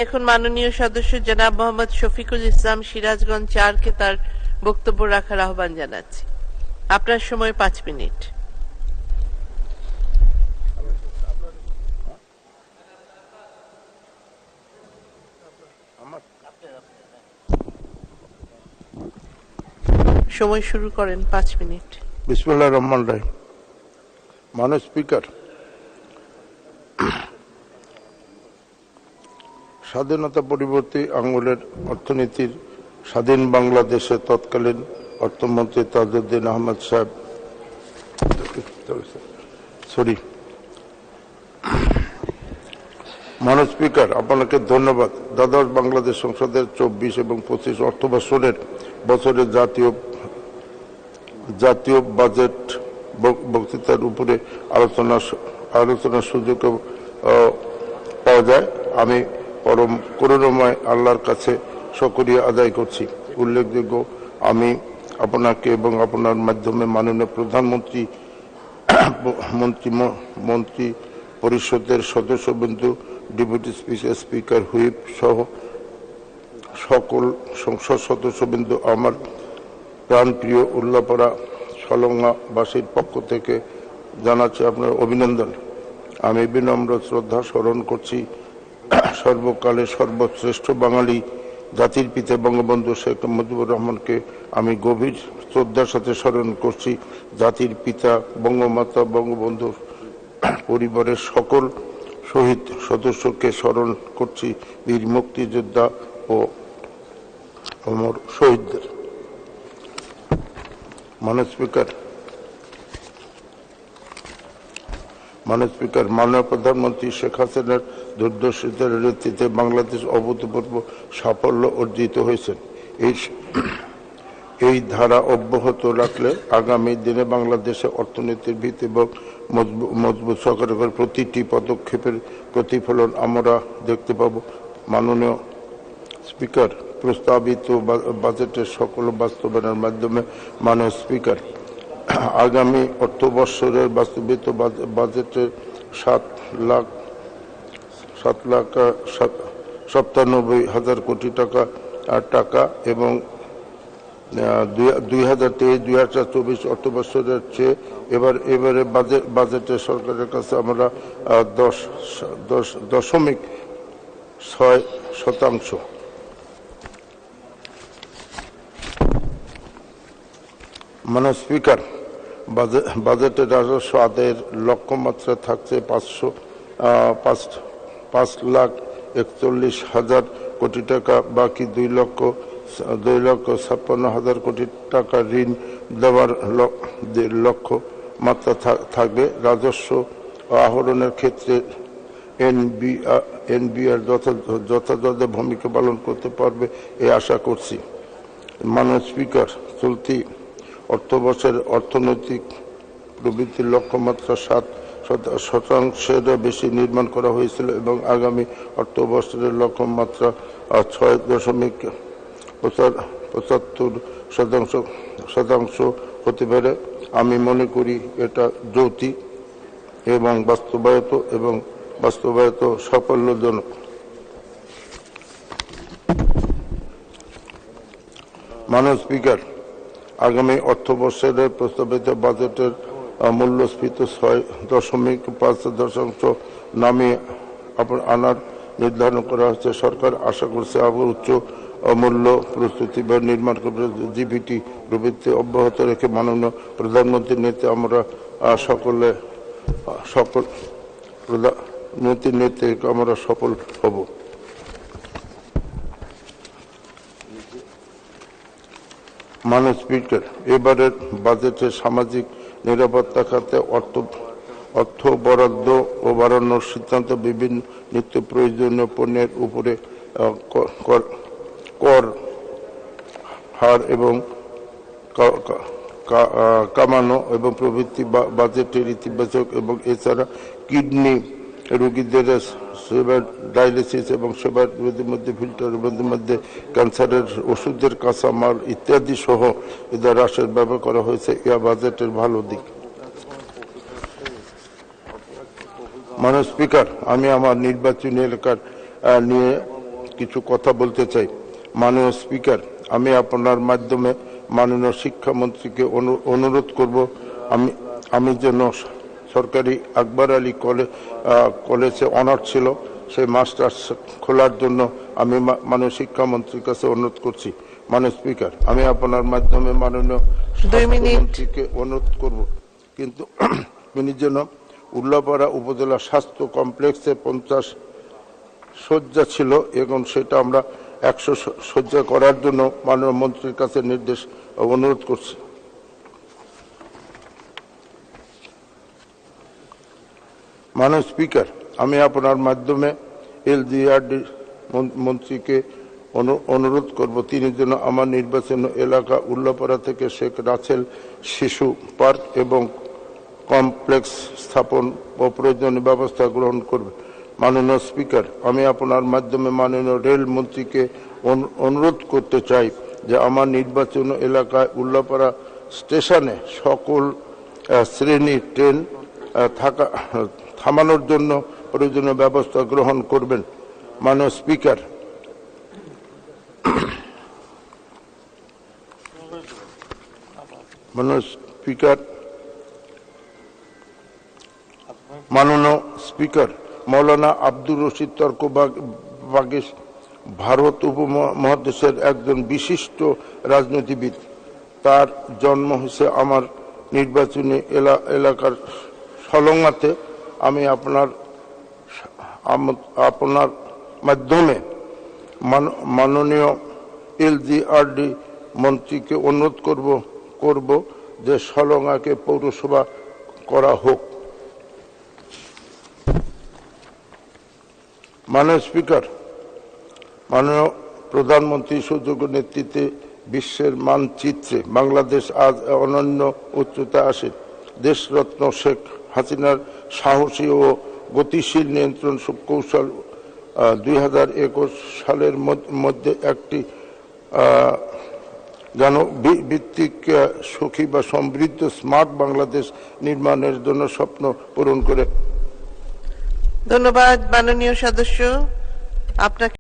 এখন মাননীয় সদস্য জনাব মোহাম্মদ শফিকুল ইসলাম সিরাজগঞ্জ ৪-কে তার বক্তব্য রাখার আহ্বান জানাচ্ছি। আপনার সময় ৫ মিনিট। সময় শুরু করেন, ৫ মিনিট। বিসমিল্লাহির রহমানির রহিম। মাননীয় স্পিকার, স্বাধীনতা পরবর্তী আঙ্গুলের অর্থনীতির স্বাধীন বাংলাদেশে তৎকালীন অর্থমন্ত্রী তাজউদ্দিন আহমদ সাহেব মাননীয় স্পিকার, আপনাকে ধন্যবাদ। দ্বাদশ বাংলাদেশ সংসদের ২৪ এবং ২৫ অর্থবছরের জাতীয় বাজেট বক্তৃতার উপরে আলোচনার সুযোগ পাওয়া যায়। আমি পরম করুণাময় আল্লাহর কাছে শুকরিয়া আদায় করছি। উল্লেখযোগ্য, আমি আপনাকে এবং আপনার মাধ্যমে মাননীয় প্রধানমন্ত্রী মন্ত্রী পরিষদের সদস্যবৃন্দ, ডেপুটি স্পিকার, হুইপ সহ সকল সংসদ সদস্যবৃন্দ, আমার প্রাণপ্রিয় উল্লাপাড়া সলঙ্গাবাসীর পক্ষ থেকে জানাচ্ছি আপনার অভিনন্দন। আমি বিনম্র শ্রদ্ধা স্মরণ করছি সর্বকালের সর্বশ্রেষ্ঠ বাঙালি জাতির পিতা বঙ্গবন্ধু শেখ মুজিবুর রহমানকে। আমি গভীর শ্রদ্ধার সাথে স্মরণ করছি জাতির পিতা বঙ্গমাতা বঙ্গবন্ধুর পরিবারের সকল শহীদ সদস্যকে স্মরণ করছি, বীর মুক্তিযোদ্ধা ও অমর শহীদদের। মাননীয় স্পিকার, মাননীয় প্রধানমন্ত্রী শেখ হাসিনার দূরদর্শিতার নেতৃত্বে বাংলাদেশ অভূতপূর্ব সাফল্য অর্জিত হয়েছে। এই ধারা অব্যাহত রাখলে আগামী দিনে বাংলাদেশের অর্থনীতির ভিত্তি এবং মজবুত সরকারের প্রতিটি পদক্ষেপের প্রতিফলন আমরা দেখতে পাব। মাননীয় স্পিকার, প্রস্তাবিত বাজেটের সকল বাস্তবায়নের মাধ্যমে মাননীয় স্পিকার, আগামী অর্থবর্ষের বাস্তবিত বাজেটের 7,97,000 কোটি টাকা এবং 2023-2024 অর্থবর্ষের চেয়ে এবারে বাজেটে সরকারের কাছে আমরা 10.6%। মাননীয় স্পিকার, বাজেটের রাজস্ব আদায়ের লক্ষ্যমাত্রা থাকছে 5,41,000 কোটি টাকা। বাকি 2,56,000 কোটি টাকা ঋণ দেওয়ার লক্ষ্যমাত্রা থাকবে। রাজস্ব আহরণের ক্ষেত্রে এনবিআর যথাযথ ভূমিকা পালন করতে পারবে এই আশা করছি। মাননীয় স্পিকার, চলতি অর্থবর্ষের অর্থনৈতিক প্রবৃদ্ধির লক্ষ্যমাত্রা 7% বেশি নির্মাণ করা হয়েছিল এবং আগামী অর্থবর্ষের লক্ষ্যমাত্রা 6.75% হতে পারে। আমি মনে করি এটা যৌক্তিক এবং বাস্তবায়িত সাফল্যজনক। মাননীয় স্পিকার, আগামী অর্থবর্ষের প্রস্তাবিত বাজেটের মূল্যস্ফীতি 6.5% নামিয়ে আনার নির্ধারণ করা হয়েছে। সরকার আশা করছে আবার উচ্চ মূল্য প্রস্তুতি বা নির্মাণ করবে। জিডিপি প্রবৃদ্ধি অব্যাহত রেখে মাননীয় প্রধানমন্ত্রীর নেতৃত্বে আমরা আমরা সফল হব। মাননীয় স্পিকার, এবারের বাজেটে সামাজিক নিরাপত্তা খাতে অর্থ বরাদ্দ ও বাড়ানোর সিদ্ধান্ত বিভিন্ন নিত্য প্রয়োজনীয় পণ্যের উপরে কর হার এবং কমানো এবং প্রভৃতি বাজেটের ইতিবাচক। এবং এছাড়া কিডনি রোগীদের সেবার ডায়ালিসিস এবং সেবার মধ্যে ফিল্টার মধ্যে ক্যান্সারের ওষুধের কাঁচামাল ইত্যাদি সহ এদের হ্রাসের ব্যবহার করা হয়েছে। ইয়া বাজেটের ভালো দিক। মাননীয় স্পিকার, আমি আমার নির্বাচনী এলাকার নিয়ে কিছু কথা বলতে চাই। মাননীয় স্পিকার, আমি আপনার মাধ্যমে মাননীয় শিক্ষামন্ত্রীকে অনুরোধ করব আমি যেন সরকারি আকবর আলী কলেজে অনার ছিল সেই মাস্টার্স খোলার জন্য আমি মাননীয় শিক্ষামন্ত্রীর কাছে অনুরোধ করছি। মাননীয় স্পিকার, আমি আপনার মাধ্যমে মাননীয় স্বাস্থ্যমন্ত্রীকে অনুরোধ করব কিন্তু তিনি যেন উল্লাপাড়া উপজেলা স্বাস্থ্য কমপ্লেক্সে 50 শয্যা ছিল এবং সেটা আমরা 100 শয্যা করার জন্য মাননীয় মন্ত্রীর কাছে নির্দেশ অনুরোধ করছি। মাননীয় স্পিকার, আমি আপনার মাধ্যমে এলজিআরডি মন্ত্রীকে অনুরোধ করব তিনি যেন আমার নির্বাচন এলাকা উল্লাপাড়া থেকে শেখ রাসেল শিশু পার্ক এবং কমপ্লেক্স স্থাপন ও প্রয়োজনীয় ব্যবস্থা গ্রহণ করবে। মাননীয় স্পিকার, আমি আপনার মাধ্যমে মাননীয় রেল মন্ত্রীকে অনুরোধ করতে চাই যে আমার নির্বাচন এলাকায় উল্লাপাড়া স্টেশনে সকল শ্রেণীর ট্রেন থামানোর জন্য প্রয়োজনীয় ব্যবস্থা গ্রহণ করবেন। মাননীয় স্পিকার, মাননীয় স্পিকার, মৌলানা আব্দুর রশিদ তর্কবাগীশ ভারত উপমহাদেশের একজন বিশিষ্ট রাজনীতিবিদ। তার জন্ম হয়েছে আমার নির্বাচনী এলাকার সলঙ্গাতে। আমি আপনার মাধ্যমে মাননীয় এলজিআরডি মন্ত্রীকে অনুরোধ করব যে সলঙ্গাকে পৌরসভা করা হোক। মাননীয় স্পিকার, মাননীয় প্রধানমন্ত্রী সুযোগ্য নেতৃত্বে বিশ্বের মানচিত্রে বাংলাদেশ আজ অনন্য উচ্চতা আসে। দেশরত্ন শেখ হাসিনার সাহসী ও গতিশীল নিয়ন্ত্রণ কৌশল 2021 সালের মধ্যে একটি ভিত্তিক সুখী বা সমৃদ্ধ স্মার্ট বাংলাদেশ নির্মাণের জন্য স্বপ্ন পূরণ করে। ধন্যবাদ মাননীয় সদস্য আপনাকে।